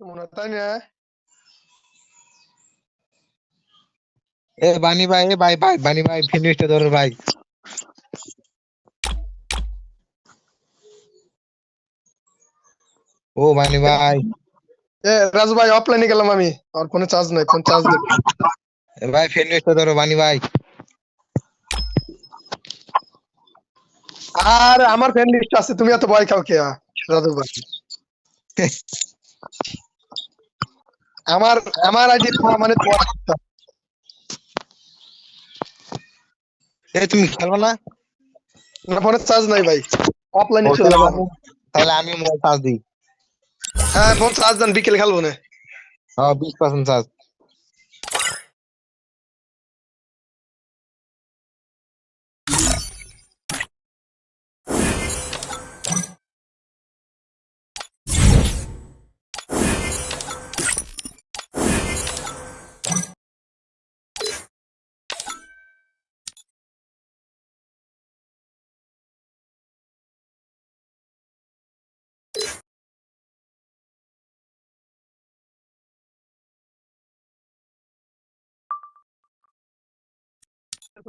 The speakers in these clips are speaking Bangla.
মনে হয়, তাই না? এ বানি ভাই, এ ভাই ভাই বানি ভাই ফিনিশটা ধরো ভাই। ও বানি ভাই, রাজু ভাই, অফলাইনে গেলাম আমি। আর ফোনে চার্জ নাই, ফোন চার্জ দেব। এ ভাই ফিনিশটা ধরো বানি ভাই। আর আমার ফ্রেন্ড লিস্ট আছে, তুমি এত ভয় খাও কে? রাজু ভাই, আমার আমার আইডি মানে তোমার। এ তুমি খেলবা না? না, ফোনে চার্জ নাই ভাই, অফলাইনে ও চলে তাহলে যাবো। আমি মোবাইল চার্জ দিই। হ্যাঁ, ফোন চার্জ দেন, বিকেলে খেলবো না। হ্যাঁ 20% চার্জ।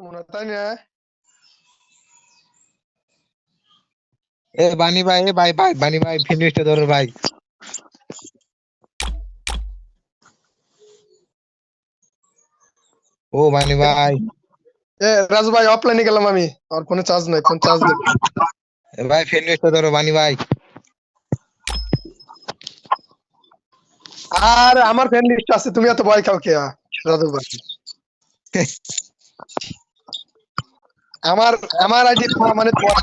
মনে হয়, তাই না? এ বানি ভাই, এ ভাই ভাই বানি ভাই ফিনিশটা ধরো ভাই। ও বানি ভাই, রাজু ভাই, অফলাইনে গেলাম আমি। আর ফোনে চার্জ নাই, ফোন চার্জ দেব। এ ভাই ফিনিশটা ধরো বানি ভাই। আর আমার ফ্রেন্ড লিস্ট আছে, তুমি এত ভয় খাও কে? রাজু ভাই, আমার আমার আইডি মানে তোমার।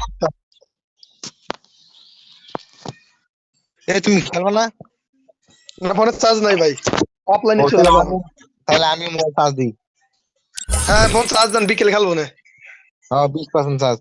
এ তুমি খেলবা না? না, ফোনে চার্জ নাই ভাই, অফলাইনে ও চলে তাহলে যাবো। তাহলে আমি মোবাইল চার্জ দিই। হ্যাঁ, ফোন চার্জ দেন, বিকেলে খেলবো না। হ্যাঁ 20% চার্জ।